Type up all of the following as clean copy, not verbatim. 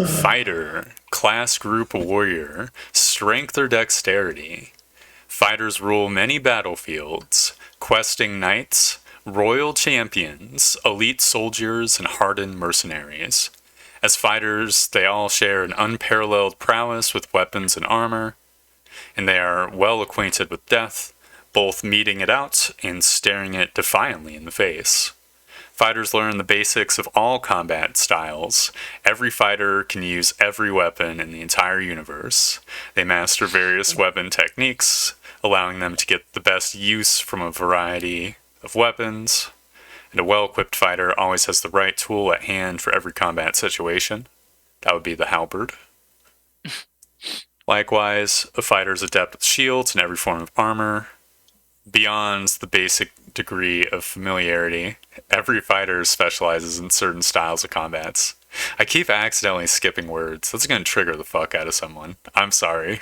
Fighter, class group warrior, strength or dexterity. Fighters rule many battlefields, questing knights, royal champions, elite soldiers, and hardened mercenaries. As fighters, they all share an unparalleled prowess with weapons and armor, and they are well acquainted with death, both meeting it out and staring it defiantly in the face. Fighters learn the basics of all combat styles. Every fighter can use every weapon in the entire universe. They master various weapon techniques, allowing them to get the best use from a variety of weapons. And a well-equipped fighter always has the right tool at hand for every combat situation. That would be the halberd. Likewise, a fighter is adept with shields and every form of armor. Beyond the basic degree of familiarity, every fighter specializes in certain styles of combats. I keep accidentally skipping words. That's going to trigger the fuck out of someone. I'm sorry.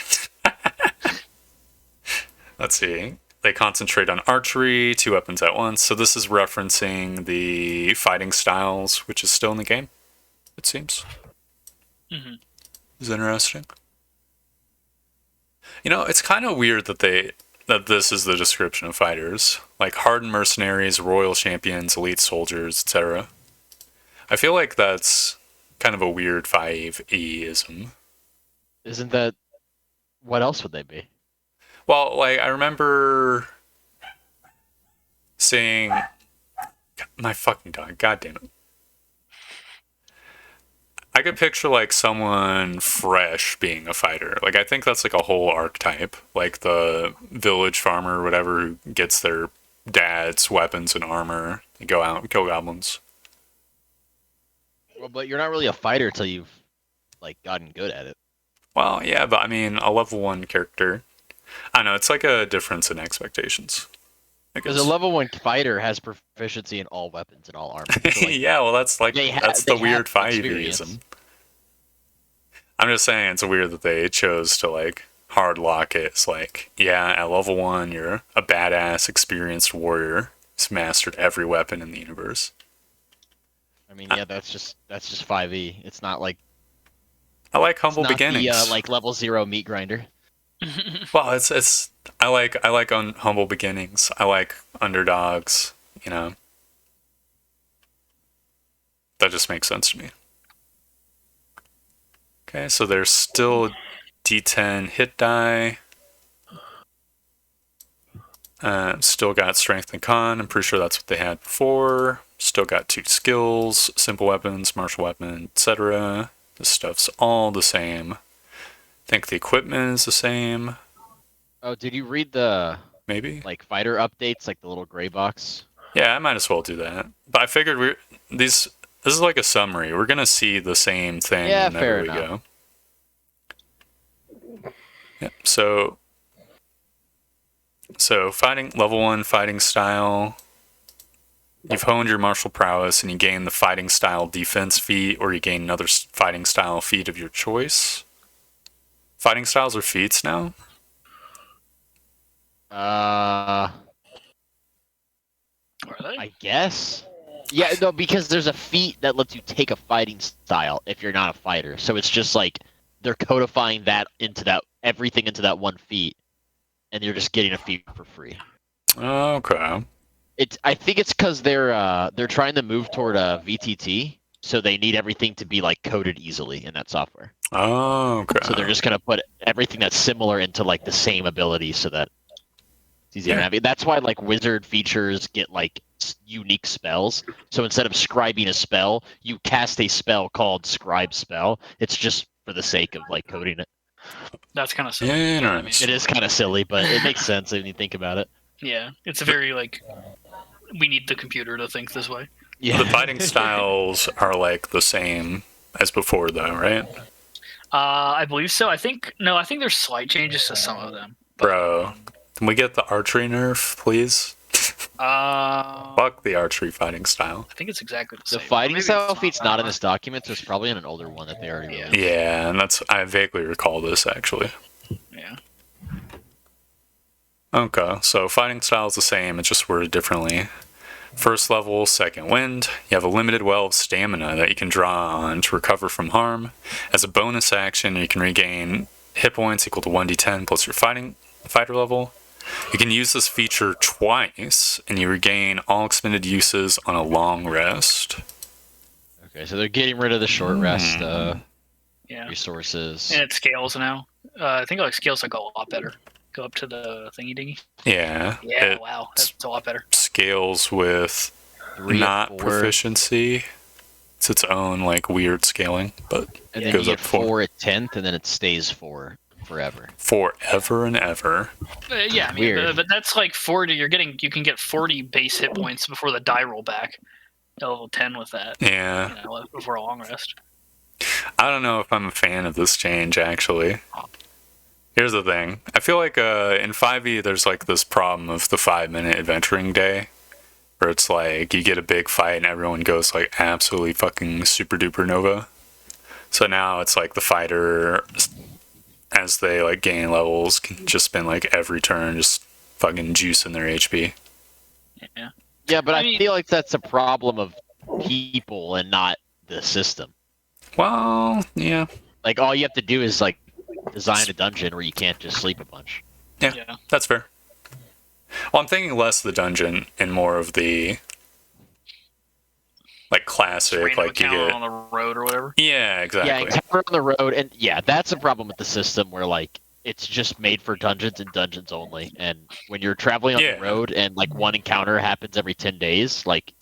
Let's see. They concentrate on archery, 2 weapons at once. So this is referencing the fighting styles, which is still in the game, it seems. Mm-hmm. Is interesting. You know, it's kind of weird that this is the description of fighters, like hardened mercenaries, royal champions, elite soldiers, etc. I feel like that's kind of a weird 5e-ism. Isn't that... What else would they be? Well, like, I remember seeing... My fucking dog, god damn it. I could picture, like, someone fresh being a fighter. Like, I think that's, like, a whole archetype. Like, the village farmer or whatever who gets their dad's weapons and armor and go out and kill goblins. Well, but you're not really a fighter till you've, like, gotten good at it. Well, yeah, but I mean, a level 1 character... I don't know, it's like a difference in expectations. Because a level 1 fighter has proficiency in all weapons and all armor. So, like, yeah, well, that's like that's the weird 5e-ism. I'm just saying it's weird that they chose to like hard lock it. It's like, yeah, at level 1, you're a badass, experienced warrior who's mastered every weapon in the universe. I mean, yeah, that's just 5e. It's not like... I like humble beginnings. The, like level 0 meat grinder. Well, it's I like humble beginnings. I like underdogs. You know, that just makes sense to me. Okay, so there's still D10 hit die. Still got strength and con. I'm pretty sure that's what they had before. Still got 2 skills, simple weapons, martial weapon, etc. This stuff's all the same. I think the equipment is the same. Oh, did you read the... Maybe? Like, fighter updates, like the little gray box? Yeah, I might as well do that. But I figured this is like a summary. We're going to see the same thing whenever we go. Yeah, so fighting, level 1 fighting style. You've honed your martial prowess and you gain the fighting style defense feat, or you gain another fighting style feat of your choice. Fighting styles are feats now? Are they? I guess. Yeah, no, because there's a feat that lets you take a fighting style if you're not a fighter. So it's just like they're codifying that into everything into that one feat, and you're just getting a feat for free. Okay. I think it's because they're trying to move toward a VTT, so they need everything to be like coded easily in that software. Oh, okay. So they're just gonna put everything that's similar into like the same ability, so that it's easier to navigate. That's why like wizard features get like unique spells. So instead of scribing a spell, you cast a spell called Scribe Spell. It's just for the sake of like coding it. That's kind of silly. Yeah, I mean, it is kind of silly, but it makes sense when you think about it. Yeah, it's a very like we need the computer to think this way. Yeah. The fighting styles are like the same as before, though, right? I believe so. I think there's slight changes to some of them. But... Bro, can we get the archery nerf, please? Fuck the archery fighting style. I think it's exactly the same. The fighting style feat's not in this document, so it's probably in an older one that they already wrote. Yeah, and I vaguely recall this, actually. Yeah. Okay, so fighting style is the same, it's just worded differently. First level, second wind. You have a limited well of stamina that you can draw on to recover from harm. As a bonus action, you can regain hit points equal to 1d10 plus your fighter level. You can use this feature twice, and you regain all expended uses on a long rest. Okay, so they're getting rid of the short rest Yeah. resources. And it scales now. I think like scales like a lot better. Go up to the thingy dingy. Yeah. Yeah, wow, that's a lot better. Scales with 3 not and 4, proficiency. It's its own like weird scaling, but and it then goes you up get 4 at 10th, and then it stays 4 forever. forever and ever. Yeah, I mean, Weird. but that's like 40. You can get 40 base hit points before the die roll back. Level 10 with that. Yeah. You know, before a long rest. I don't know if I'm a fan of this change, actually. Here's the thing. I feel like in 5e, there's like this problem of the 5-minute adventuring day, where it's like you get a big fight and everyone goes like absolutely fucking super duper nova. So now it's like the fighter, as they like gain levels, can just spend like every turn just fucking juicing their HP. Yeah. Yeah, but I mean, feel like that's a problem of people and not the system. Well, yeah. Like, all you have to do is, like, design a dungeon where you can't just sleep a bunch. Yeah, that's fair. Well, I'm thinking less of the dungeon and more of the like classic, like you get on the road or whatever. Yeah, exactly. Yeah, encounter on the road, and yeah, that's a problem with the system where like it's just made for dungeons and dungeons only. And when you're traveling on the road and like one encounter happens every 10 days, like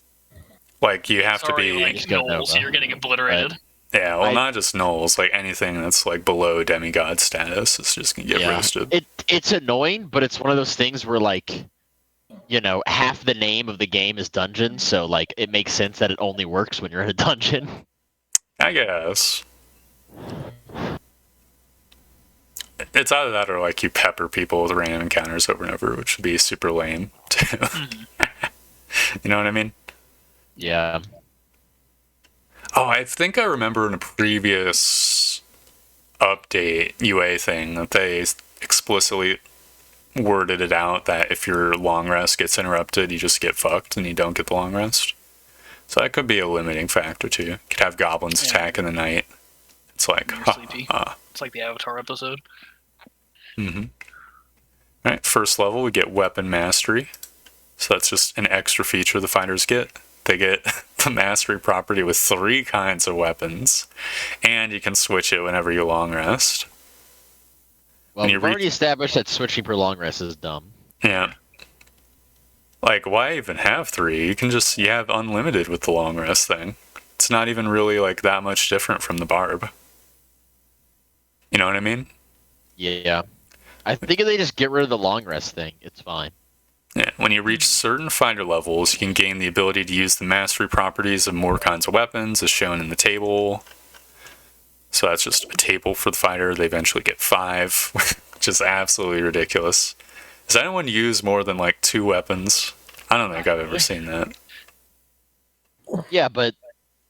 you have to be like gnolls, you're getting obliterated. Yeah, well, not just gnolls, like anything that's like below demigod status is just gonna get roasted. It's annoying, but it's one of those things where like, you know, half the name of the game is dungeon, so like it makes sense that it only works when you're in a dungeon. I guess. It's either that or like you pepper people with random encounters over and over, which would be super lame too. You know what I mean? Yeah. Oh, I think I remember in a previous update UA thing that they explicitly worded it out that if your long rest gets interrupted, you just get fucked and you don't get the long rest. So that could be a limiting factor too. You could have goblins attack in the night. It's like, sleepy. It's like the Avatar episode. Mm-hmm. All right, first level we get weapon mastery. So that's just an extra feature the fighters get. They get the mastery property with 3 kinds of weapons, and you can switch it whenever you long rest. Well, we've already established that switching per long rest is dumb. Yeah. Like, why even have 3? You have unlimited with the long rest thing. It's not even really like that much different from the barb. You know what I mean? Yeah. I think if they just get rid of the long rest thing, it's fine. Yeah, when you reach certain fighter levels, you can gain the ability to use the mastery properties of more kinds of weapons, as shown in the table. So that's just a table for the fighter. They eventually get 5, which is absolutely ridiculous. Does anyone use more than like 2 weapons? I don't think I've ever seen that. Yeah, but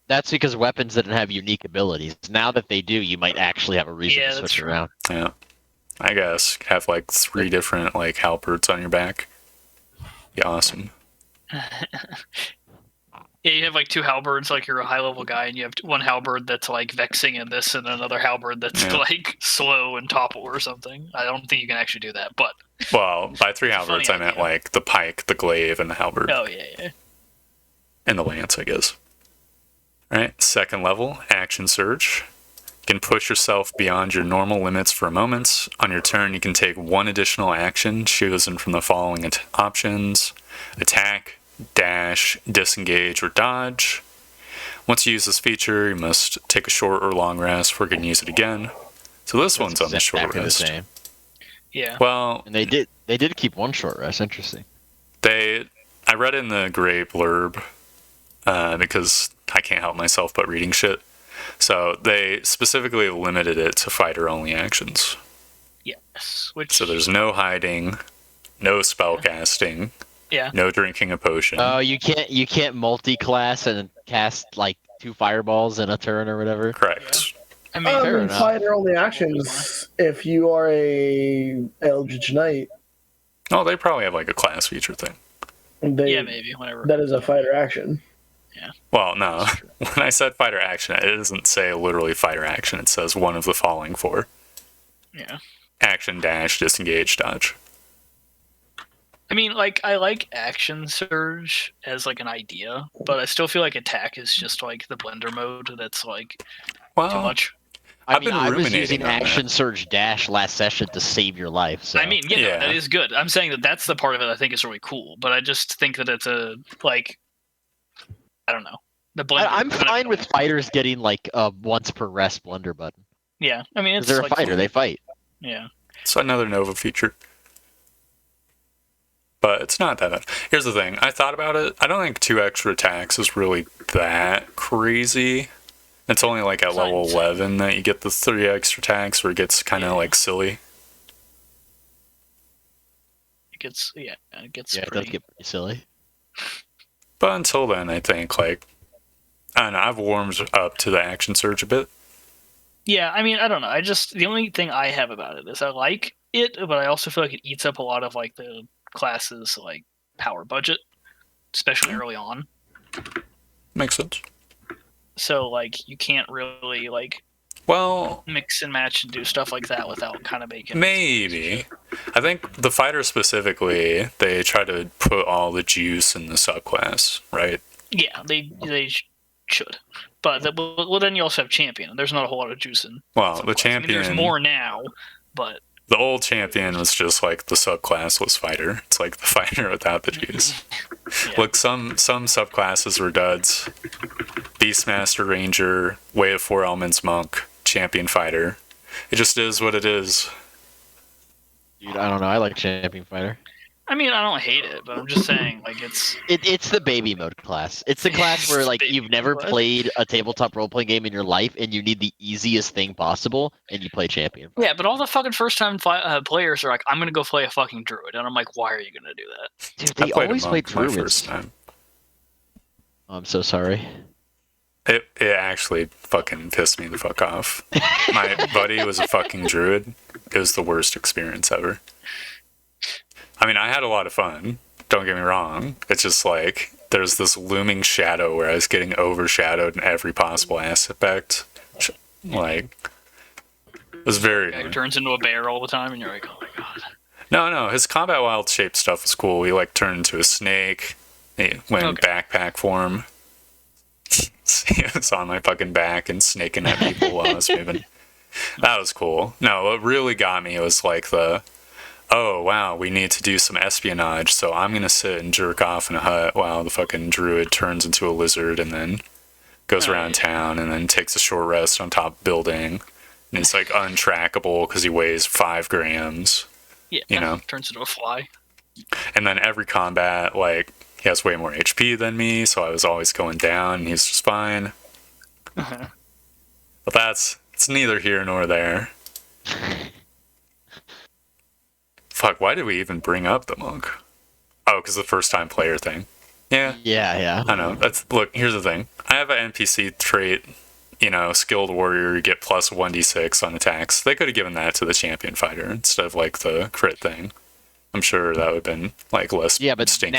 that's because weapons didn't have unique abilities. Now that they do, you might actually have a reason to switch around. Yeah, I guess have like 3 different like halberds on your back. Yeah, awesome. Yeah, you have like 2 halberds, like you're a high level guy, and you have one halberd that's like vexing in this, and another halberd that's like slow and topple or something. I don't think you can actually do that, but well, by 3 halberds I meant like the pike, the glaive, and the halberd. Oh yeah. And the lance, I guess. All right, second level, action surge. You can push yourself beyond your normal limits for a moment. On your turn, you can take 1 additional action chosen from the following options: attack, dash, disengage, or dodge. Once you use this feature, you must take a short or long rest before you can use it again. So this one's on the short rest. The same. Yeah. Well, and they did keep 1 short rest. Interesting. I read in the gray blurb because I can't help myself but reading shit. So they specifically limited it to fighter-only actions. Yes. So there's no hiding, no spell casting, no drinking a potion. Oh, you can't multi-class and cast like 2 fireballs in a turn or whatever. Correct. I mean, fighter-only actions. If you are a Eldritch Knight. Oh, they probably have like a class feature thing. Maybe whatever. That is a fighter action. Well, no. When I said fighter action, it doesn't say literally fighter action. It says one of the following four. Yeah. Action, dash, disengage, dodge. I mean, like, I like action surge as like an idea, but I still feel like attack is just like the blender mode that's like too much. I I've mean, been I was ruminating using on action that. surge dash last session to save your life. So I mean, Yeah. that is good. I'm saying that's the part of it I think is really cool, but I just think that it's a like, I don't know. The blender. I'm fine with fighters getting like a once per rest blender button. Yeah, I mean, it's They're a like fighter; cool. they fight. Yeah. It's another Nova feature. But it's not that bad. Here's the thing. I thought about it. I don't think 2 extra attacks is really that crazy. It's only like at level 11 that you get the 3 extra attacks where it gets kind of like silly. It gets pretty... It does get pretty silly. But until then, I think, like, I don't know, I've warmed up to the action surge a bit. Yeah, I mean, I don't know. The only thing I have about it is I like it, but I also feel like it eats up a lot of like the class's like power budget, especially early on. Makes sense. So like you can't really like mix and match and do stuff like that without kind of making maybe. I think the fighter specifically, they try to put all the juice in the subclass, right? Yeah, they should. But then you also have champion, and there's not a whole lot of juice in. Well, the champion. I mean, there's more now, but the old champion was just like the subclassless fighter. It's like the fighter without the juice. Yeah. Look, some subclasses were duds. Beastmaster, Ranger, Way of 4 Elements, Monk, Champion Fighter. It just is what it is. Dude, I don't know. I like champion fighter. I mean, I don't hate it, but I'm just saying, like, it's the baby mode class. It's the class where like you've never played a tabletop role playing game in your life, and you need the easiest thing possible, and you play champion. Yeah, but all the fucking first time players are like, I'm gonna go play a fucking druid, and I'm like, why are you gonna do that? Dude, they always play druids. First time. Oh, I'm so sorry. It actually fucking pissed me the fuck off. My buddy was a fucking druid. It was the worst experience ever. I mean, I had a lot of fun. Don't get me wrong. It's just like there's this looming shadow where I was getting overshadowed in every possible aspect. Like, it was very. It turns into a bear all the time, and you're like, oh my god. No. His combat wild shape stuff was cool. He like turned into a snake. He went in backpack form. He was on my fucking back and snaking at people while I was moving. That was cool. No, what really got me was like oh wow, we need to do some espionage, so I'm gonna sit and jerk off in a hut while the fucking druid turns into a lizard and then goes around town and then takes a short rest on top of a building. And it's like untrackable because he weighs 5 grams. Yeah, you know, turns into a fly. And then every combat, like, he has way more HP than me, so I was always going down, and he's just fine. Uh-huh. But it's neither here nor there. Fuck, why did we even bring up the monk? Oh, because the first time player thing. Yeah. Yeah. I know. Look, here's the thing. I have an NPC trait, skilled warrior, you get plus 1d6 on attacks. They could have given that to the champion fighter instead of, like, the crit thing. I'm sure that would have been, like, less stinky.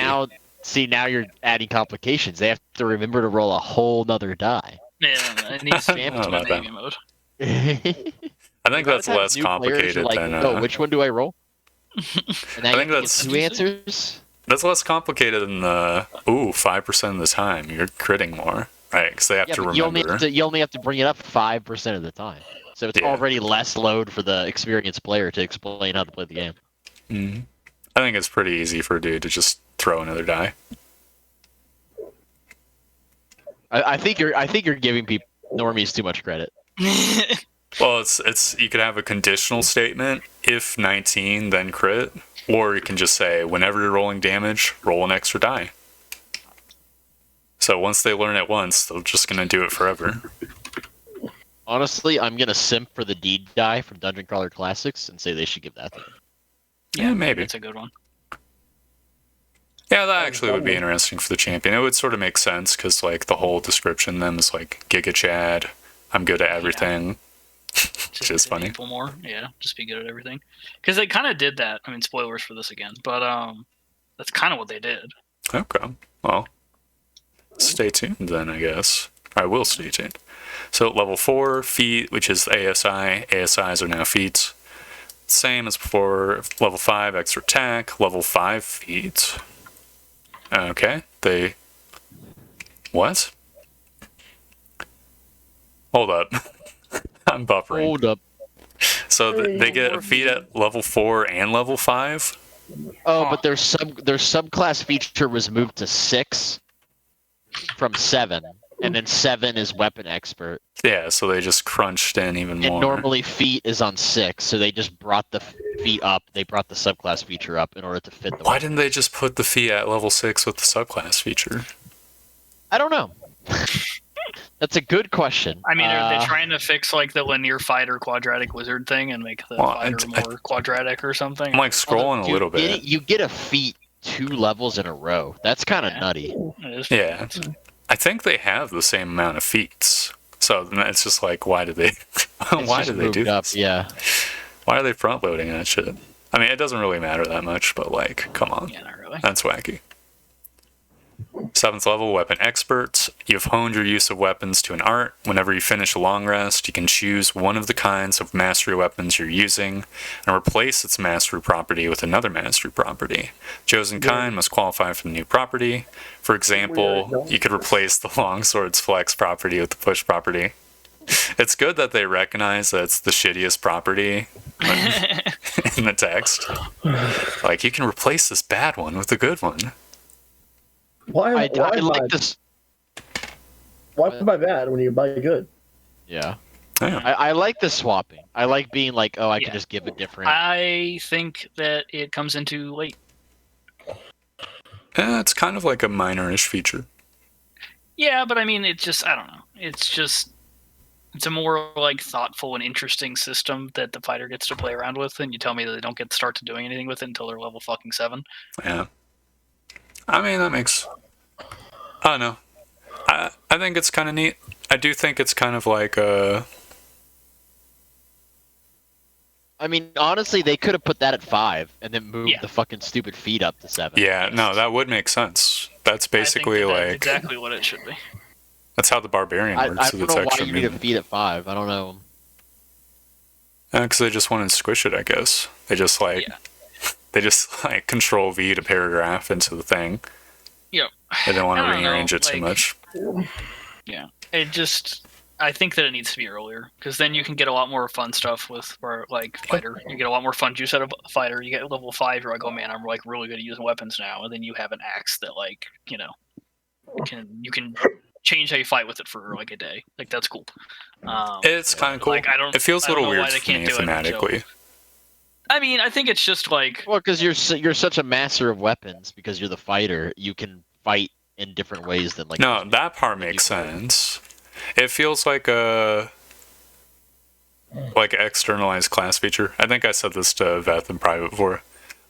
Now you're adding complications. They have to remember to roll a whole nother die. Yeah, it needs to be baby mode. I think that's less complicated than... oh, which one do I roll? And I think that's... 2 answers? That's less complicated than the 5% of the time you're critting more, right? Because they have to remember. You only have to bring it up 5% of the time, so it's already less load for the experienced player to explain how to play the game. Mm-hmm. I think it's pretty easy for a dude to just throw another die. I think you're giving people normies too much credit. Well, it's you could have a conditional statement: if 19, then crit. Or you can just say, whenever you're rolling damage, roll an extra die. So once they learn it once, they're just going to do it forever. Honestly, I'm going to simp for the deed die from Dungeon Crawler Classics and say they should give that to them. Yeah, maybe. It's a good one. Yeah, that actually would be interesting for the champion. It would sort of make sense, because like the whole description then is like, Giga Chad, I'm good at everything. Yeah. Which is funny. People more, just be good at everything. Because they kind of did that. I mean, spoilers for this again, but that's kind of what they did. Okay. Well, stay tuned then, I guess. I will stay tuned. So level 4, feat, which is ASI. ASIs are now feats. Same as before. Level 5, extra attack. Level 5, feat. Okay. They... What? Hold up. I'm buffering. Hold up. So they get a feat at level 4 and level 5? Oh, but their subclass feature was moved to 6 from 7, and then 7 is weapon expert. Yeah, so they just crunched in even more. And normally feat is on 6, so they just brought the feat up. They brought the subclass feature up in order to fit the. Why didn't they just put the feat at level 6 with the subclass feature? I don't know. That's a good question. I mean, are they trying to fix like the linear fighter quadratic wizard thing and make the fighter more quadratic or something? I'm like scrolling a little bit. You get a feat 2 levels in a row. That's kind of nutty. Yeah. I think they have the same amount of feats. So it's just like, why do they do up, this? Yeah. Why are they front loading that shit? I mean, it doesn't really matter that much, but like, come on. Yeah, not really. That's wacky. 7th level, weapon expert. You've honed your use of weapons to an art. Whenever you finish a long rest, you can choose one of the kinds of mastery weapons you're using and replace its mastery property with another mastery property. Chosen kind must qualify for the new property. For example, you could replace the longsword's flex property with the push property. It's good that they recognize that it's the shittiest property in the text. Like, you can replace this bad one with a good one. Why like this. Why buy bad when you buy good? Yeah. Yeah. I like the swapping. I like being like, oh, I can just give a different. I think that it comes in too late. Yeah, it's kind of like a minor-ish feature. Yeah, but I mean, it's just, I don't know. It's a more like thoughtful and interesting system that the fighter gets to play around with, and you tell me that they don't get to start to doing anything with it until they're level fucking 7. Yeah. I mean, that makes... I don't know. I think it's kind of neat. I do think it's kind of like I mean, honestly, they could have put that at 5 and then moved the fucking stupid feet up to 7. Yeah, no, that would make sense. That's basically that's like... exactly what it should be. That's how the barbarian works. I don't know why you need a feat at 5. I don't know. Because they just wanted to squish it, I guess. They just like... Yeah. They just like Control V to paragraph into the thing. Yep. They didn't want to I don't rearrange know, it too much. Yeah. It just... I think that it needs to be earlier, because then you can get a lot more fun stuff with, like, fighter. You get a lot more fun juice out of fighter. You get level 5, you're like, oh man, I'm like really good at using weapons now. And then you have an axe that, like, you know, you can change how you fight with it for like a day. Like, that's cool. It's kind of cool. Like, it feels a little weird for me thematically. I mean, I think it's just like... Well, because you're such a master of weapons, because you're the fighter, you can fight in different ways than like... No, that part makes sense. It feels like a externalized class feature. I think I said this to Veth in private before.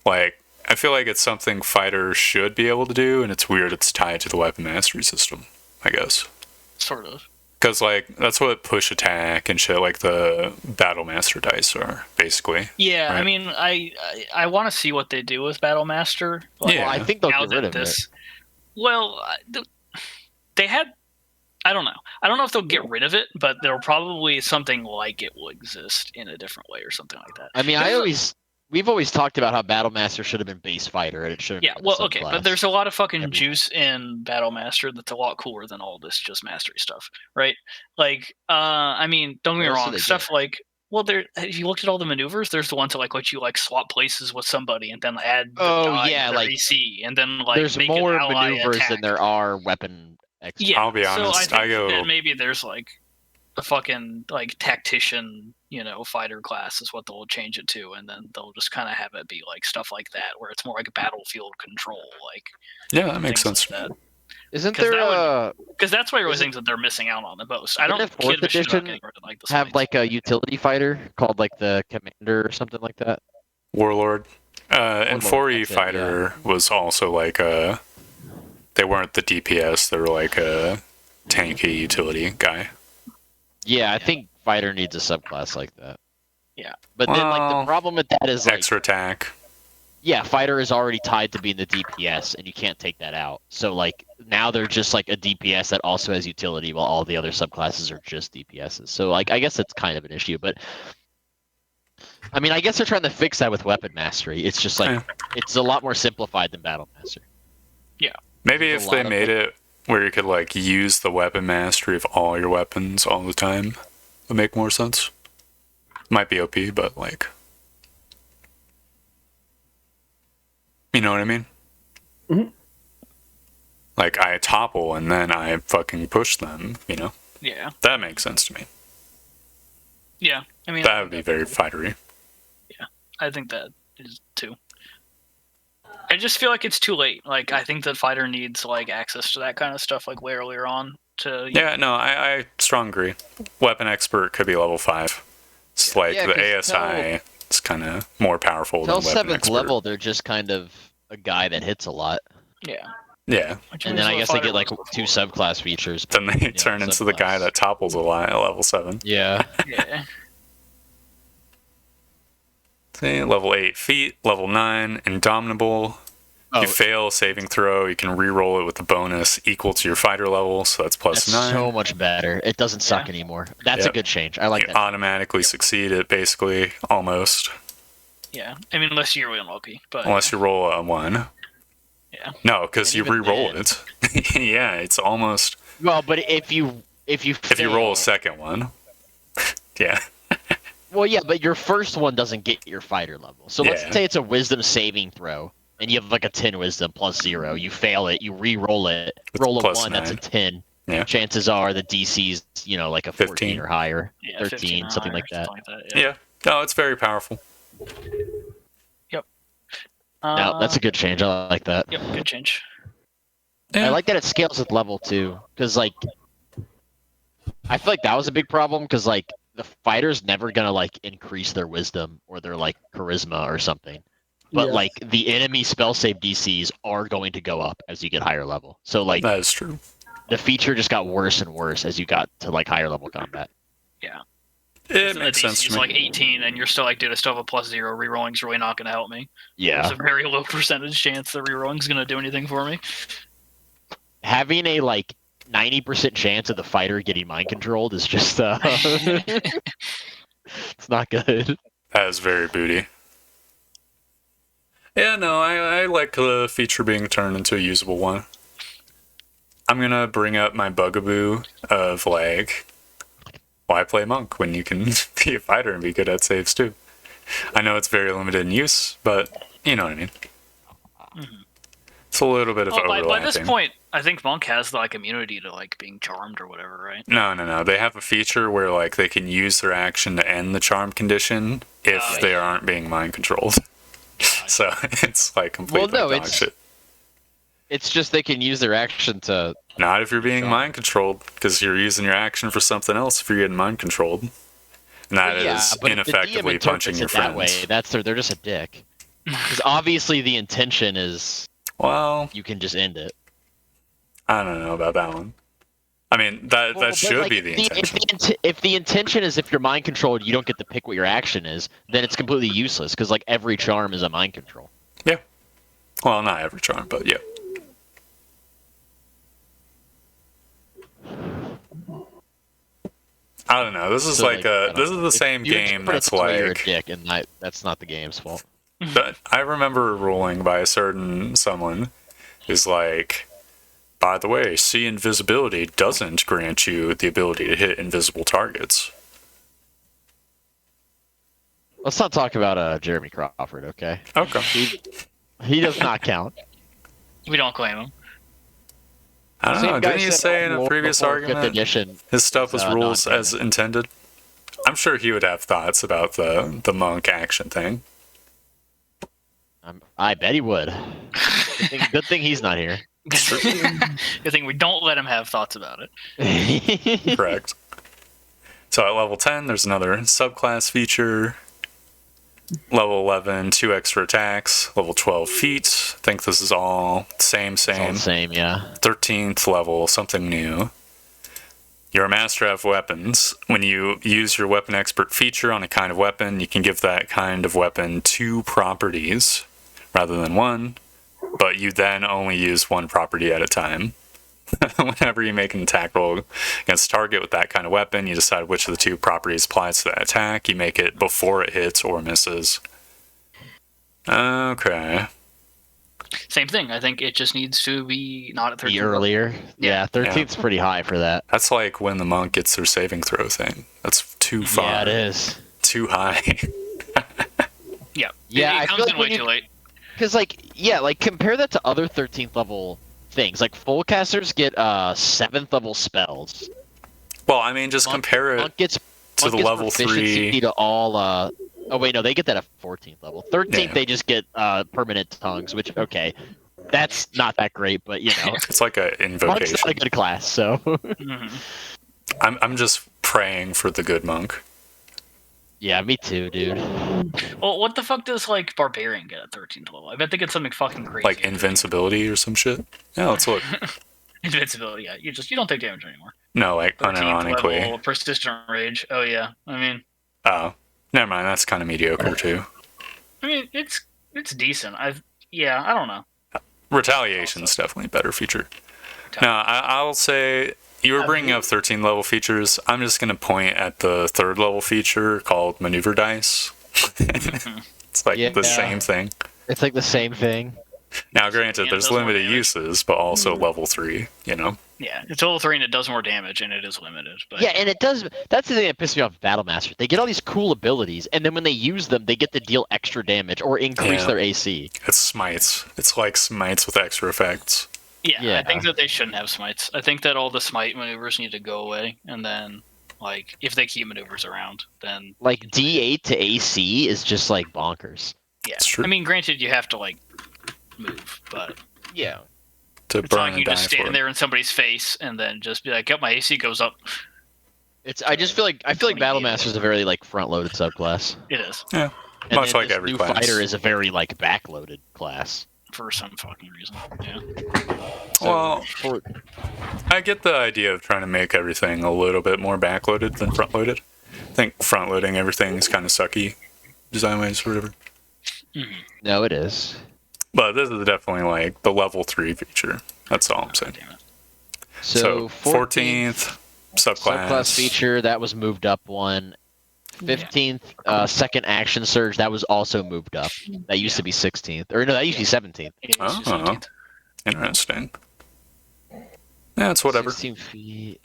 Like, I feel like it's something fighters should be able to do, and it's weird it's tied to the weapon mastery system, I guess. Sort of. Because, like, that's what push attack and shit like the Battle Master dice are, basically. Yeah, right? I mean, I want to see what they do with Battle Master. Like, well, I think they'll get rid of it. Well, they had... I don't know. I don't know if they'll get rid of it, but there'll probably something like it will exist in a different way or something like that. I mean, we've always talked about how Battle Master should have been base fighter, and it should have. Yeah, been well, okay, but there's a lot of fucking Everything. juice in Battle Master that's a lot cooler than all this just mastery stuff, right? Like, I mean, don't get me What else wrong, do they stuff do? like, well, there. If you looked at all the maneuvers, there's the ones that like let you like swap places with somebody and then add the die to their like AC, and then like there's make more an ally maneuvers attack. than there are weapon. Yeah, I'll be honest, So I think I go... that maybe there's like a fucking like tactician, fighter class is what they'll change it to, and then they'll just kind of have it be like stuff like that, where it's more like a battlefield control, like Yeah, that makes things sense. like that. Isn't there Because that's what I really think that they're missing out on the most. I don't Didn't give a shit about edition getting rid of like the have slides. like a utility fighter called like the commander or something like that? Warlord. And 4E that's it, Fighter was also like a... They weren't the DPS, they were like a tanky utility guy. Yeah, I think fighter needs a subclass like that. Yeah. But then like the Well, problem with that is like Extra attack. Yeah, fighter is already tied to being the DPS, and you can't take that out. So like now they're just like a DPS that also has utility, while all the other subclasses are just DPSs. So like I guess that's kind of an issue, but I mean I guess they're trying to fix that with weapon mastery. It's just like it's a lot more simplified than battle master. Maybe There's if a they lot of, made like- it where you could like use the weapon mastery of all your weapons all the time, it would make more sense. Might be OP, but like, you know what I mean? Mhm. Like I topple and then I fucking push them. You know, Yeah. that makes sense to me. Yeah. I mean, That would be very fightery. I think that is too. I just feel like it's too late. Like I think that fighter needs like access to that kind of stuff like way earlier on to. Yeah, no, I strong agree. Weapon expert could be level 5. It's like Yeah, the 'cause ASI is kind of more powerful Till than weapon 7th expert. level, they're just kind of a guy that hits a lot. Yeah. Yeah, Which And means then I the guess they fighter get like was 2 before. subclass features. then they Yeah, turn into the guy subclass. that topples a lot at level 7. Yeah. Yeah. See, level 8 feet, level 9 indomitable. If you fail a saving throw, you can re-roll it with the bonus equal to your fighter level, so that's plus That's 9. so much better. It doesn't suck anymore. That's a Yep. good change. I like You that. automatically succeed it, basically, almost. Yeah. I mean, unless you're really unlucky, but Unless you roll a 1. Yeah. No, because And you even re-roll then- it. Yeah, it's almost... Well, but if you If you fail- roll a second one. Yeah. Well, yeah, but your first one doesn't get your fighter level. So let's Yeah. say it's a wisdom saving throw, and you have like a 10 wisdom plus 0. You fail it, you re-roll it, It's roll a plus 1, that's a 9. 10. Yeah. Chances are the DC's, like a 14 15. or higher. yeah, 13, 15 or something higher, like that. Yeah. No, it's very powerful. No, that's a good change. I like that. Yep, good change. Yeah. I like that it scales with level 2, because like I feel like that was a big problem, because like the fighter's never gonna like increase their wisdom or their like charisma or something. But Yeah. like the enemy spell save DCs are going to go up as you get higher level. So like That is true. the feature just got worse and worse as you got to like higher level combat. It The makes sense DC to is me. like 18, and you're still like, dude, I still have a plus 0. Rerolling's really not going to help me. Yeah. There's a very low percentage chance that rerolling's going to do anything for me. Having a like 90% chance of the fighter getting mind controlled is just it's not good. That is very booty. Yeah, no, I like the feature being turned into a usable one. I'm gonna bring up my bugaboo of like, why play monk when you can be a fighter and be good at saves too? I know it's very limited in use, but you know what I mean. It's a little bit of Well, overlapping. by this point, I think Monk has like immunity to like being charmed or whatever, right? No. They have a feature where like they can use their action to end the charm condition if Oh, they aren't being mind controlled. So it's like complete Well, no, dog it's- shit. It's just they can use their action to Not if you're being Charm. mind controlled, because you're using your action for something else if you're getting mind controlled. And that is but if the DM ineffectively punching interprets your it that way, friends. they're just a dick. Because obviously the intention is Well, you can just end it. I don't know about that one. I mean, that Well, but, should like, be the intention. If the intention is if you're mind controlled, you don't get to pick what your action is, then it's completely useless. Because like every charm is a mind control. Well, not every charm, but yeah. I don't know. This is So, like I don't this is know. the If same you game interpret that's it that way, you're a like. dick, and that's not the game's fault. But I remember ruling by a certain someone is like, by the way, see invisibility doesn't grant you the ability to hit invisible targets. Let's not talk about Jeremy Crawford, okay? Okay. He does not count. We don't claim him. I don't Same know. guy Didn't you said say in a Lord previous before Fifth argument edition. his stuff was It's, rules non-canon. as intended? I'm sure he would have thoughts about the monk action thing. I bet he would. Good thing he's not here. Good thing we don't let him have thoughts about it. Correct. So at level 10, there's another subclass feature. Level 11, 2 extra attacks. Level 12, feet. I think this is all same. It's all the same, yeah. 13th level, something new. You're a master of weapons. When you use your weapon expert feature on a kind of weapon, you can give that kind of weapon 2 properties. rather than one, but you then only use one property at a time. Whenever you make an attack roll against target with that kind of weapon, you decide which of the two properties applies to that attack. You make it before it hits or misses. Okay. Same thing. I think it just needs to be not at 13. The earlier. Yeah, 13th's Yeah. pretty high for that. That's like when the monk gets their saving throw thing. That's too far. Yeah, it is. Too high. Yeah. Yeah, It I comes feel in like way when too late. Because, compare that to other 13th level things. Like, full casters get 7th level spells. Well, I mean, just compare it Monk gets to the level proficiency 3. to all. Oh wait, no, they get that at 14th level. 13th, Yeah. they just get permanent tongues, which that's not that great, but It's like a Monk's invocation. not a good class, so. Mhm. I'm just praying for the good monk. Yeah, me too, dude. Well, what the fuck does like barbarian get at 13th level? I bet they get something fucking crazy. Like invincibility or some shit. Yeah, let's look. Invincibility. Yeah, you don't take damage anymore. No, like 13th unironically. level, persistent rage. Oh yeah. I mean, Never mind, that's kind of mediocre too. it's decent. I don't know. Retaliation's definitely a better feature. Now, I'll say you were bringing up 13 level features. I'm just going to point at the 3rd level feature called maneuver dice. It's like the same thing. It's like the same thing. Now, granted, Yeah, there's it does more limited damage. uses, but also level 3, you know? Yeah, it's level 3 and it does more damage and it is limited. But Yeah, and it does. That's the thing that pisses me off with Battle Master. They get all these cool abilities, and then when they use them, they get to deal extra damage or increase Yeah. their AC. It's smites. It's like smites with extra effects. yeah, I think that they shouldn't have smites. I think that all the smite maneuvers need to go away, and then like if they keep maneuvers around, then Like D8 to AC is just like bonkers. yeah. It's true. I mean, granted, you have to like move, but Yeah. To it's not burn like and you die just for stand it. there in somebody's face and then just be like, "Yep, my AC goes up." I feel like Battle Master is a very like front-loaded subclass. It is Yeah, And much then like this every new class. fighter is a very like backloaded class. for some fucking reason. Yeah. So, Well, for- I get the idea of trying to make everything a little bit more backloaded than front-loaded. I think front-loading everything is kind of sucky, design-wise or whatever. no, it is. But this is definitely like the level 3 feature. That's all I'm saying. Damn it. So 14th subclass feature that was moved up one. 15th second action surge that was also moved up. That used to be 16th, or no, that used to be 17th. It is Oh. 17th. Interesting. Yeah, it's whatever. 16 feet.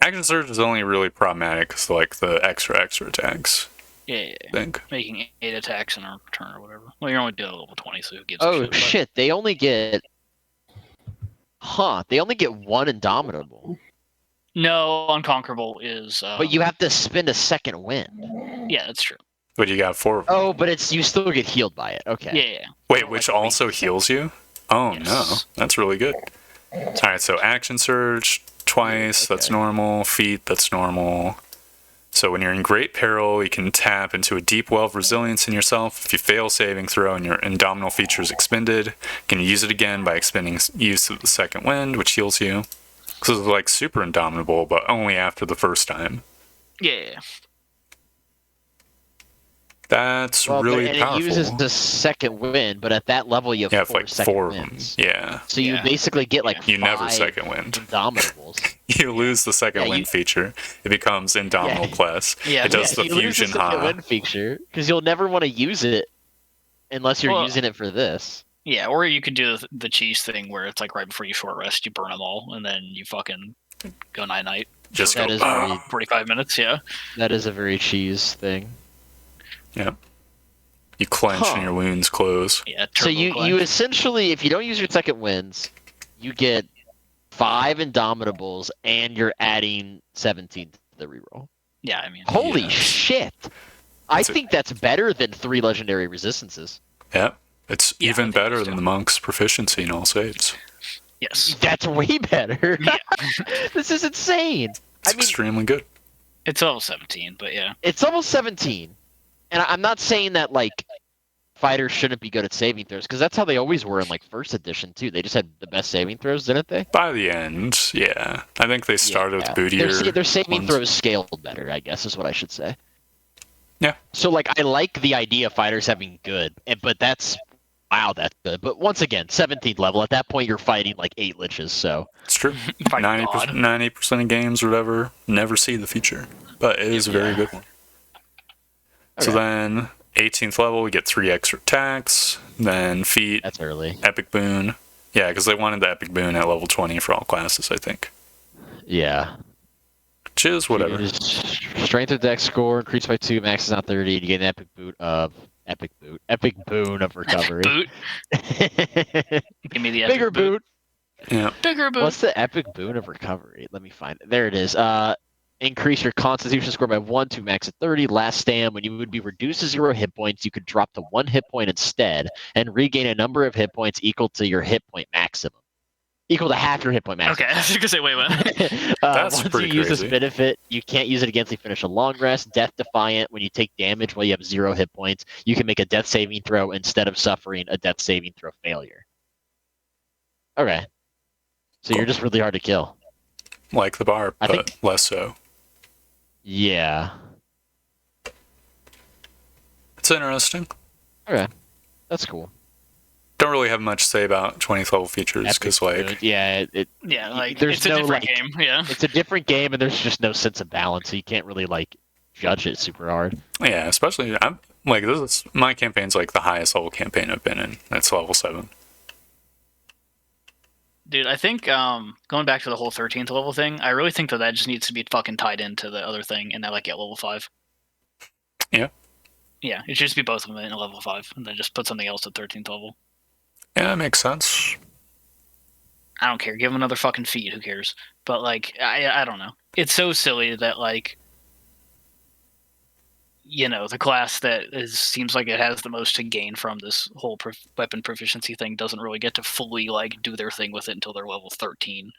Action surge is only really problematic because like the extra attacks. Yeah, I think. making 8 attacks in a turn or whatever. Well, you're only doing level 20, so who gives a Oh shit? But- shit! They only get. They only get one Indomitable, No, Unconquerable is. but you have to spend a second wind. Yeah, that's true. But you got 4 of them. Oh, but you still get healed by it. Okay. Yeah. Wait, which also heals you? Oh no, Yes. that's really good. Alright, so action surge twice, that's Okay. normal. Feat, that's normal. So when you're in great peril, you can tap into a deep well of resilience in yourself. If you fail saving throw and your indomitable feature is expended, you can use it again by expending use of the second wind, which heals you. Because it's like super indomitable, but only after the first time. Yeah. That's Well, really and powerful. it uses the second wind, but at that level you have yeah, four like second 4 of them. winds. Yeah. So you Yeah. basically get like You never 5 second wind. Indomitables. You lose the second Yeah, wind you- feature. It becomes Indomitable Yeah. Plus. Yeah, It does the you lose fusion second ha. wind feature because you'll never want to use it unless you're Well- using it for this. Yeah, or you could do the cheese thing where it's like right before you short rest, you burn them all, and then you fucking go night-night. Just That go, is "Ah." very- 45 minutes, yeah. That is a very cheese thing. You clench Huh. and your wounds close. Yeah, So turbo you clench. essentially, if you don't use your second winds, you get 5 Indomitables and you're adding 17 to the reroll. Yeah, I mean, Holy Yes. shit! I That's it. think that's better than 3 legendary resistances. Yeah. It's Yeah, I even think better so. than the monk's proficiency in all saves. yes. That's way better. Yeah. This is insane. It's I mean, extremely good. It's level 17, but yeah. it's almost 17. And I'm not saying that, like, fighters shouldn't be good at saving throws, because that's how they always were in, like, first edition, too. They just had the best saving throws, didn't they? By the end, yeah. I think they started Yeah. with bootier. Their saving ones. throws scaled better, I guess, is what I should say. Yeah. So, like, I like the idea of fighters having good, but that's wow, that's good. But once again, 17th level. At that point, you're fighting like 8 liches. So It's true. My 90%, God. 90% of games or whatever never see the feature, but it is a very good one. So Okay. then 18th level, we get 3 extra attacks. Then feat, that's early. epic boon. Yeah, because they wanted the epic boon at level 20 for all classes, I think. Yeah. Which is whatever. Strength of dex score increased by 2, max is not 30. You get an epic boon of recovery. Boot. Give me the epic Bigger boot. Yeah. Bigger boot. What's the epic boon of recovery? Let me find it. There it is. Increase your constitution score by 1 to max at 30. Last stand, when you would be reduced to 0 hit points, you could drop to 1 hit point instead and regain a number of hit points equal to your hit point maximum. Equal to half your hit point maximum. Okay, I was gonna say, wait. That's once pretty you use this crazy. benefit, you can't use it against you finish a long rest. Death Defiant, when you take damage while you have 0 hit points, you can make a death saving throw instead of suffering a death saving throw failure. Okay. So you're just really hard to kill. Like the bar, I but think- less so. Yeah. It's interesting. Okay. That's cool. Don't really have much to say about 20th level features because, like, yeah, Yeah, like There's it's a no, different like- game. Yeah. it's a different game and there's just no sense of balance, so you can't really like judge it super hard. yeah, especially, I'm like, this is my campaign's like the highest level campaign I've been in. That's level 7. Dude, I think going back to the whole 13th level thing, I really think that just needs to be fucking tied into the other thing, and that like at level 5. Yeah. Yeah, it should just be both of them in level 5, and then just put something else at 13th level. Yeah, that makes sense. I don't care. Give them another fucking feed. Who cares? But like, I don't know. It's so silly that like, you know, the class that seems like it has the most to gain from this whole weapon proficiency thing doesn't really get to fully like do their thing with it until they're level 13.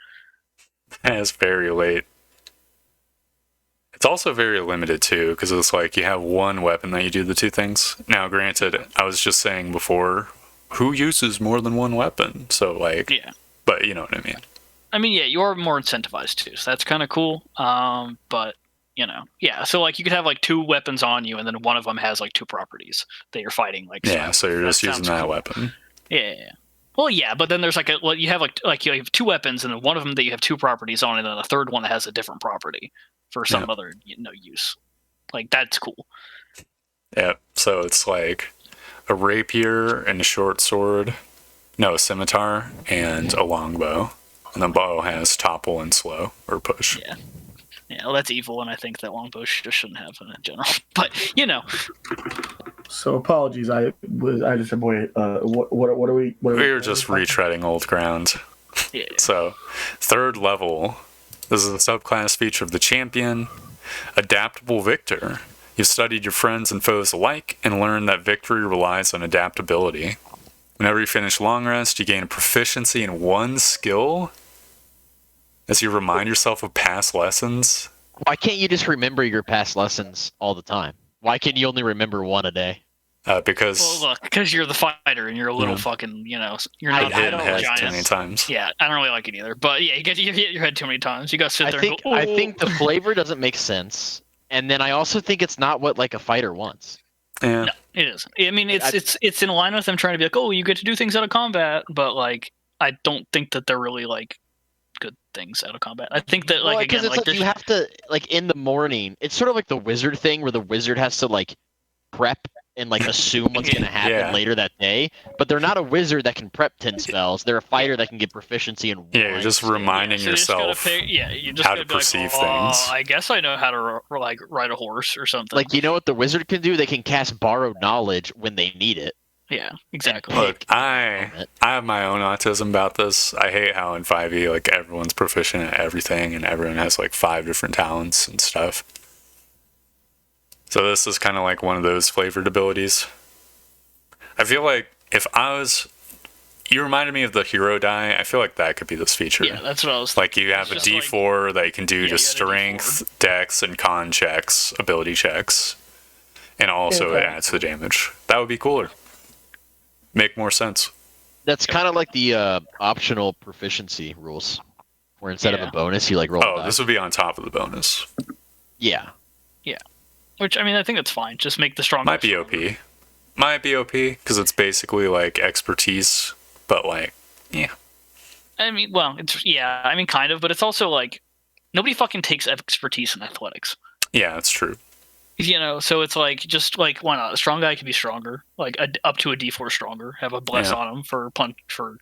And it's very late. It's also very limited too, because it's like you have one weapon that you do the 2 things. Now, granted, I was just saying before, who uses more than one weapon? So like, Yeah. but you know what I mean. I mean, yeah, you're more incentivized too, so that's kind of cool. But you know, yeah. So like, you could have like 2 weapons on you, and then one of them has like 2 properties that you're fighting. Like, Yeah, so you're just using sounds that cool. weapon. Yeah. Well, yeah, but then there's like you have like you have 2 weapons, and then one of them that you have 2 properties on, and then a third one that has a different property for some other use. Like, that's cool. Yeah, so it's like a rapier and a short sword, no, a scimitar and a longbow, and the bow has topple and slow or push. Yeah. Yeah, well, that's evil, and I think that longbow just shouldn't have in general. But you know, So apologies, I just said, boy, what are we? What are We were just retreading old ground. yeah. So, 3rd level. This is a subclass feature of the champion. Adaptable victor. You've studied your friends and foes alike and learned that victory relies on adaptability. Whenever you finish long rest, you gain a proficiency in 1 skill as you remind yourself of past lessons. Why can't you just remember your past lessons all the time? Why can you only remember 1 a day? Because Well, look, because you're the fighter and you're a little Yeah. fucking, you know, you're I I've not hit don't head like too giant. many times. Yeah, I don't really like it either. But yeah, you hit your head too many times. You got to sit there. and go, I think the flavor doesn't make sense, and then I also think it's not what like a fighter wants. Yeah. No, it isn't. I mean, it's in line with them trying to be like, oh, you get to do things out of combat, but like, I don't think that they're really like good things out of combat. I think that like Because again, it's like you have to like in the morning. It's sort of like the wizard thing where the wizard has to like prep and like assume what's gonna happen Yeah. later that day. But they're not a wizard that can prep 10 spells. They're a fighter that can get proficiency in Yeah, you're one just skill. reminding so you just gotta yourself you just how gotta to be like, perceive "Oh, things. I guess I know how to like ride a horse or something. Like you know what the wizard can do? They can cast borrowed knowledge when they need it. yeah, exactly. Look, I have my own autism about this. I hate how in 5e, like, everyone's proficient at everything and everyone has, like, 5 different talents and stuff. So this is kind of like one of those flavored abilities. I feel like if I was... You reminded me of the hero die. I feel like that could be this feature. Yeah, that's what I was Like, you have a It's just D4 that you can do Yeah, you to had a strength, dex, and con checks, ability checks. And also it Okay. adds the damage. That would be cooler. Make more sense. That's kind of like the optional proficiency rules, where instead of Yeah. a bonus, you like roll. a Oh, die. this would be on top of the bonus. Yeah. Which I mean, I think that's fine. Just make the strongest. Might be OP. might be OP because it's basically like expertise, but like, yeah. I mean, well, I mean, kind of, but it's also like nobody fucking takes expertise in athletics. Yeah, that's true. So it's like, just like, why not? A strong guy can be stronger, like up to a D4 stronger. Have a bless on him for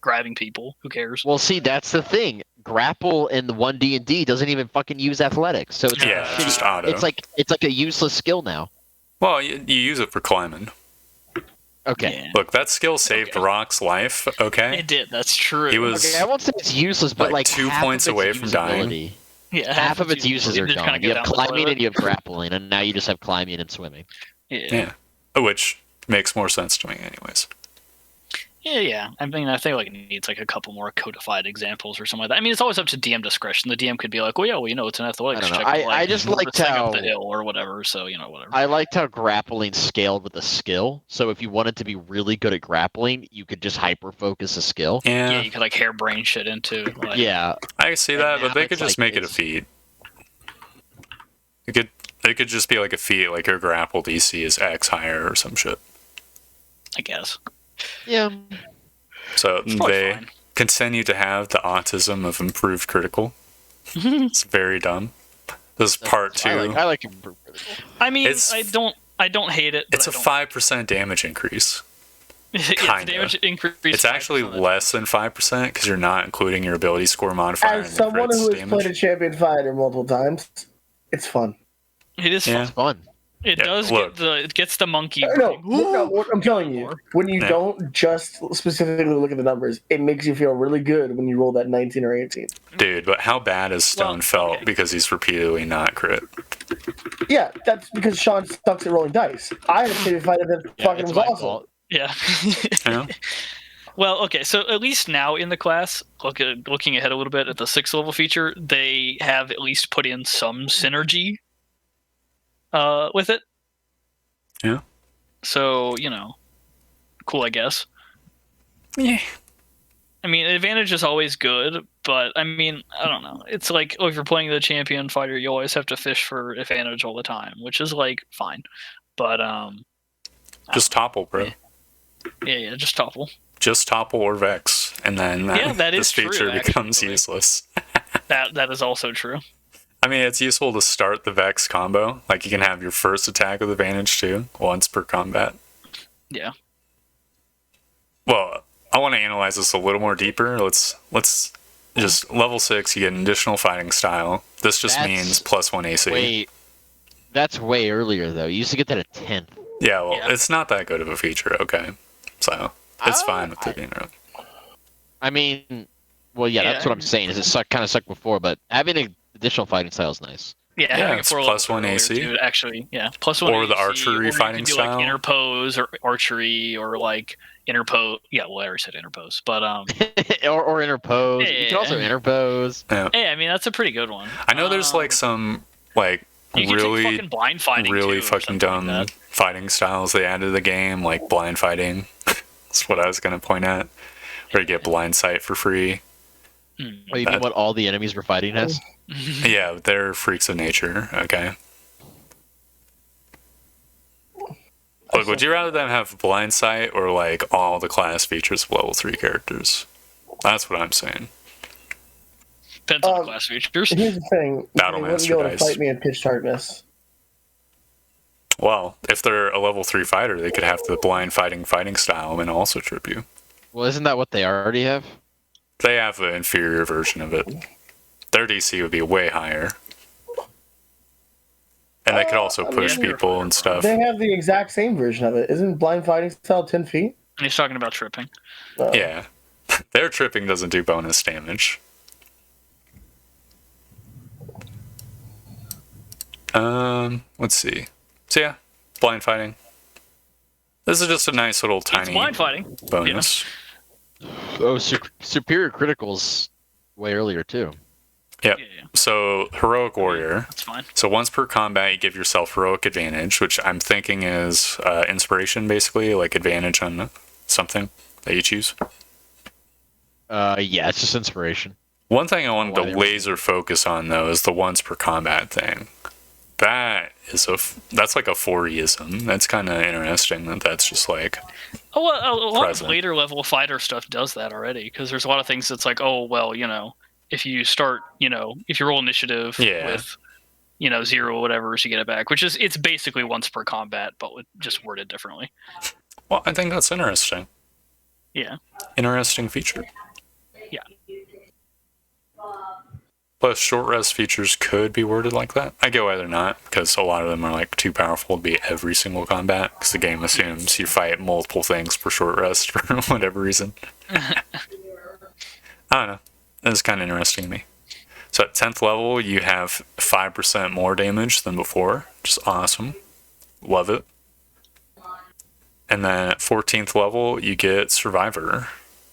grabbing people. Who cares? Well, see, that's the thing. Grapple in the 1D&D doesn't even fucking use athletics, so it's it's just auto. It's like a useless skill now. Well, you use it for climbing. Okay. Yeah. Look, that skill saved Rock's life. Okay. It did. That's true. He was. Okay, I won't say it's useless, but like 2 half points of its away from dying. usability- Yeah, Half of its uses are just kinda gone. get You down have the climbing toilet. and you have grappling, and now you just have climbing and swimming. Yeah. Which makes more sense to me, anyways. Yeah. I mean, I think like it needs like a couple more codified examples or something like that. I mean, it's always up to DM discretion. The DM could be like, well, it's an athletics I don't know. check. I just liked thing how- up the hill or whatever. So whatever. I liked how grappling scaled with a skill. So if you wanted to be really good at grappling, you could just hyper focus a skill. Yeah, you could like hairbrain shit into. Like, Yeah, I see And that, but now they it's could just like make it a it's- feat. It could just be like a feat, like your grapple DC is X higher or some shit. I guess. yeah. So probably they fine. continue to have the autism of improved critical. It's very dumb. This is part 2. I like I mean, It's- I don't hate it. But It's a I don't- 5% damage increase. Yeah, the kinda. damage increase. It's actually 5%. less than 5% because you're not including your ability score modifier. As and the someone crits who has damage. played a champion fighter multiple times, it's fun. It is Yeah. fun. fun. It Yeah, does look. it gets the monkey. No, going, what I'm telling you, when you Yeah. don't just specifically look at the numbers, it makes you feel really good when you roll that 19 or 18. Dude, but how bad has Stone Well, felt okay. because he's repeatedly not crit? Yeah, that's because Sean sucks at rolling dice. I had a champion fighter that Yeah, fucking it's was my awesome. fault. Yeah. Yeah. Well, okay, so at least now in the class, looking ahead a little bit at the 6th level feature, they have at least put in some synergy with it. Yeah. So, cool, I guess. Yeah. I mean, advantage is always good, but I mean, I don't know. It's like, if you're playing the champion fighter, you always have to fish for advantage all the time, which is like fine. But Just topple, bro. yeah, just topple. Just topple or Vex, and then That this is true, feature becomes actually. useless. That is also true. I mean, it's useful to start the Vex combo. Like, you can have your first attack with advantage too, once per combat. Yeah. Well, I want to analyze this a little more deeper. Let's just level 6. You get an additional fighting style. This just That's means +1 AC. Wait, that's way earlier though. You used to get that at 10th. Yeah, well, Yeah. it's not that good of a feature. Okay, so it's fine with it being early. I mean, well, yeah, that's Yeah. what I'm saying. Is it kind of sucked before, but having an additional fighting style is nice. Yeah, Yeah, having it's a 4 plus level 1 earlier, AC. too, actually, yeah, +1 Or the AC, archery or you fighting could do, style. like interpose or archery or like interpose. Yeah, well, I already said interpose, but or interpose. You can also Yeah. interpose. hey, I mean that's a pretty good one. I know there's like some like you can take really fucking blind fighting, really too, or fucking something like dumb that. fighting styles they added to the game, like blind fighting. That's what I was gonna point at. Where you get blind sight for free. Hmm. Oh, you mean what all the enemies were fighting as? Yeah, they're freaks of nature. Okay. Look, would you rather them have blind sight or like all the class features of level 3 characters? That's what I'm saying. Depends on the class features. Here's the thing. Battle They wouldn't Master be able to dice. fight me at pitch darkness. Well, if they're a level 3 fighter, they could have the blind fighting style and also trip you. Well, isn't that what they already have? They have an inferior version of it. Their DC would be way higher. And they could also push yeah. people and stuff. They have the exact same version of it. Isn't blind fighting style 10 feet? He's talking about tripping. Yeah. Their tripping doesn't do bonus damage. Let's see. So yeah, blind fighting. This is just a nice little It's tiny blind fighting. bonus. Oh, superior criticals way earlier too. Yep. Yeah, So heroic warrior. that's fine. So once per combat, you give yourself heroic advantage, which I'm thinking is inspiration, basically, like advantage on something that you choose. Yeah, it's just inspiration. One thing I wanted Why to they- laser focus on, though, is the once per combat thing. that's like a 4-ism. That's kind of interesting that that's just like. Oh, well, a lot present. of later level fighter stuff does that already, because there's a lot of things that's like, oh, well, if you start, if you roll initiative with, 0 whatever, so you get it back, it's basically once per combat, but just worded differently. Well, I think that's interesting. Yeah. Interesting feature. Yeah. Plus, short rest features could be worded like that. I get why they're not, because a lot of them are like too powerful to be every single combat, because the game assumes you fight multiple things for short rest for whatever reason. I don't know. It's kind of interesting to me. So at 10th level, you have 5% more damage than before, which is awesome. Love it. And then at 14th level, you get Survivor,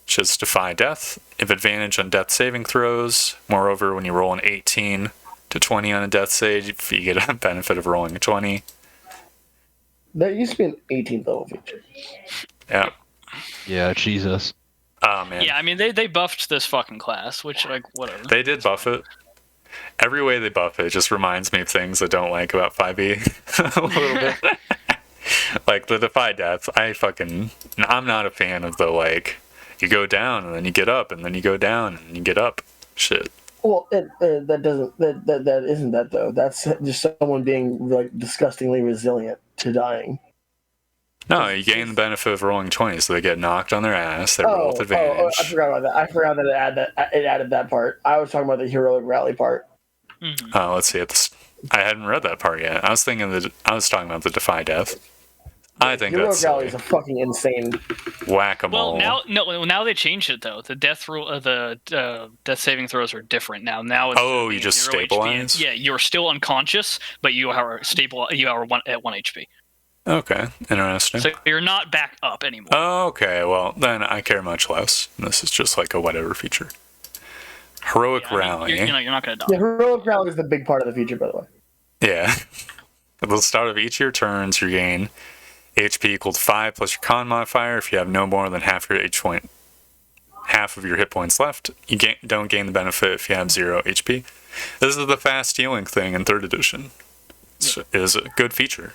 which is Defy Death. You have advantage on death saving throws. Moreover, when you roll an 18 to 20 on a death save, you get a benefit of rolling a 20. That used to be an 18th level feature. Yeah. Yeah, Jesus. Oh, man. Yeah, I mean, they buffed this fucking class, which, like, whatever. They did buff it. Every way they buff it just reminds me of things I don't like about 5e a little bit. Like the Defy Death, I'm not a fan of the, like, you go down and then you get up and then you go down and you get up shit. Well, that isn't that though. That's just someone being like disgustingly resilient to dying. No, you gain the benefit of rolling 20, so they get knocked on their ass. They roll with advantage. I forgot about that. I forgot that it added that part. I was talking about the heroic rally part. Mm-hmm. Oh, let's see. I hadn't read that part yet. I was talking about the Defy Death. I think heroic that's rally is a fucking insane whack-a-mole. Well, now they changed it though. The death rule, the death saving throws are different now. Now it's you just stabilize. Yeah, you're still unconscious, but you are stable. You are at 1 HP. Okay, interesting. So you're not back up anymore. Okay, well then I care much less. This is just like a whatever feature. Heroic rally. You're not going to die. Yeah, heroic rally is the big part of the feature, by the way. Yeah. At the start of each of your turns, you gain HP equal to 5 plus your con modifier. If you have no more than half of your hit points left, you don't gain the benefit if you have 0 HP. This is the fast healing thing in 3rd edition. It is a good feature.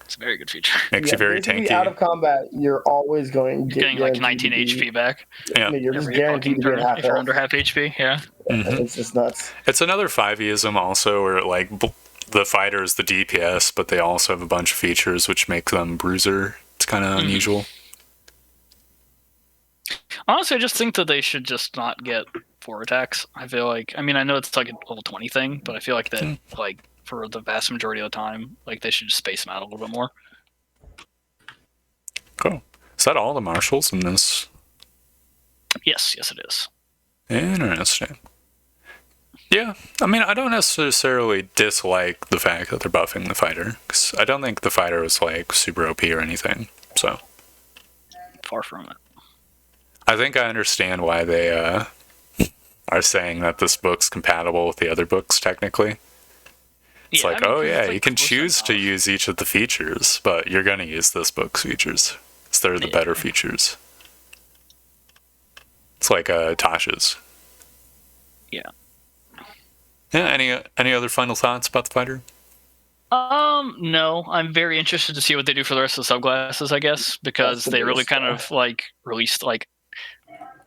It's a very good feature. Makes you very tanky. Out of combat, you're always going to getting like 19 HP back. Yeah. You're just guaranteed to get half if you're under half HP. Yeah. Mm-hmm. It's just nuts. It's another 5e-ism also, where like the fighter is the DPS, but they also have a bunch of features which make them bruiser. It's kind of unusual. Honestly, I just think that they should just not get 4 attacks. I feel like, I know it's like a level 20 thing, but I feel like that, like, for the vast majority of the time, like, they should just space them out a little bit more. Cool. Is that all the marshals in this? Yes, it is. Interesting. Yeah, I don't necessarily dislike the fact that they're buffing the fighter, because I don't think the fighter was, like, super OP or anything, so. Far from it. I think I understand why they are saying that this book's compatible with the other books, technically. It's you can choose to use each of the features, but you're going to use this book's features, because they're the better features. It's like Tasha's. Yeah. Yeah, any other final thoughts about the fighter? No. I'm very interested to see what they do for the rest of the subclasses, I guess, because they really kind of, like, released, like...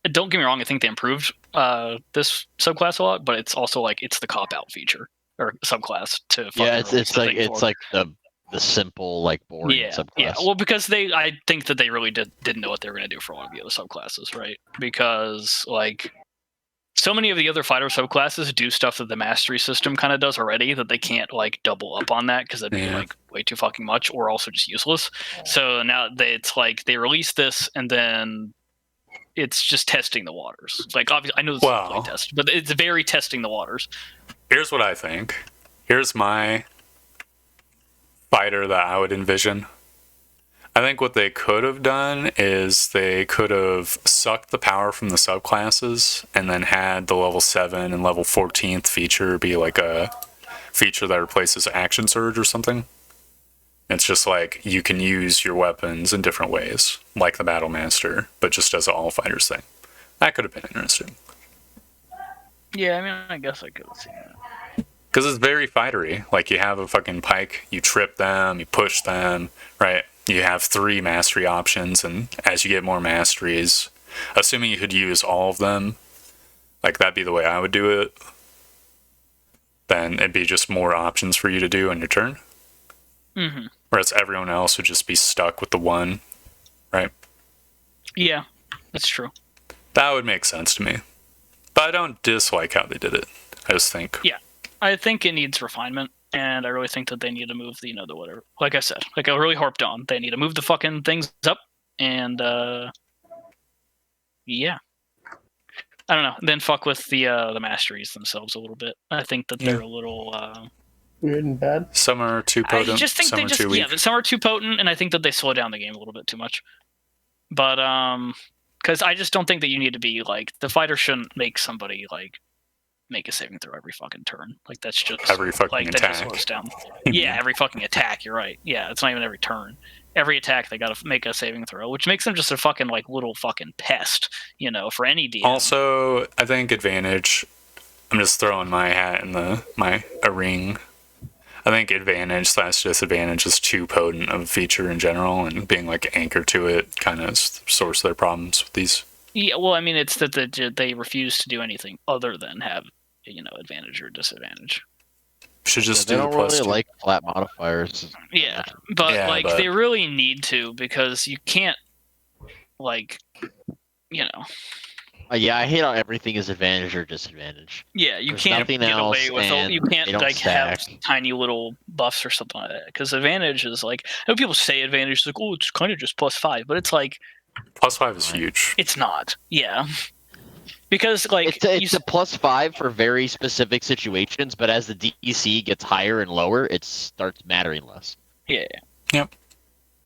Don't get me wrong, I think they improved this subclass a lot, but it's also, like, it's the cop-out feature. Or subclass to it's like the simple, like, boring subclass. Yeah, well, because I think that they really didn't know what they were going to do for a lot of the other subclasses, right? Because, like, so many of the other fighter subclasses do stuff that the mastery system kind of does already, that they can't, like, double up on that, because that'd be, like, way too fucking much, or also just useless. So now it's like, they release this, and then it's just testing the waters. Like, obviously, I know this is a play test, but it's very testing the waters. Here's what I think. Here's my fighter that I would envision. I think what they could have done is they could have sucked the power from the subclasses and then had the level 7 and level 14th feature be like a feature that replaces action surge or something. It's just like you can use your weapons in different ways, like the Battle Master, but just as an all fighters thing. That could have been interesting. Yeah, I guess I could have seen that. Because it's very fightery. Like, you have a fucking pike, you trip them, you push them, right? You have 3 mastery options, and as you get more masteries, assuming you could use all of them, like, that'd be the way I would do it, then it'd be just more options for you to do on your turn. Mm-hmm. Whereas everyone else would just be stuck with the one, right? Yeah, that's true. That would make sense to me. But I don't dislike how they did it. I just think... Yeah. I think it needs refinement, and I really think that they need to move the whatever. Like I said, like I really harped on, they need to move the fucking things up, and yeah. I don't know. Then fuck with the masteries themselves a little bit. I think that they're a little weird and bad. Some are too potent. I just think some they are just too weak. some are too potent, and I think that they slow down the game a little bit too much. But because I just don't think that you need to be like the fighter shouldn't make somebody like make a saving throw every fucking turn. Like that's just Every fucking like attack. that just slows down. Yeah, every fucking attack. You're right. Yeah, it's not even every turn. Every attack they gotta make a saving throw, which makes them just a fucking like little fucking pest, for any DM. Also, I think advantage. I'm just throwing my hat in a ring. I think advantage / disadvantage is too potent of a feature in general, and being like anchored to it kind of source of their problems with these. Yeah, well, I mean, it's that they refuse to do anything other than have advantage or disadvantage. Should just they do don't the really +2. like flat modifiers. Yeah, but they really need to, because you can't Yeah, I hate how everything is advantage or disadvantage. Yeah, you There's can't nothing get else, away with and you can't they don't have stack. tiny little buffs or something like that. Because advantage is like, I know people say advantage is like, oh, it's kind of just +5, but it's like +5 is huge. it's not. Yeah, because like it's a +5 for very specific situations, but as the DC gets higher and lower, it starts mattering less. Yeah. Yep.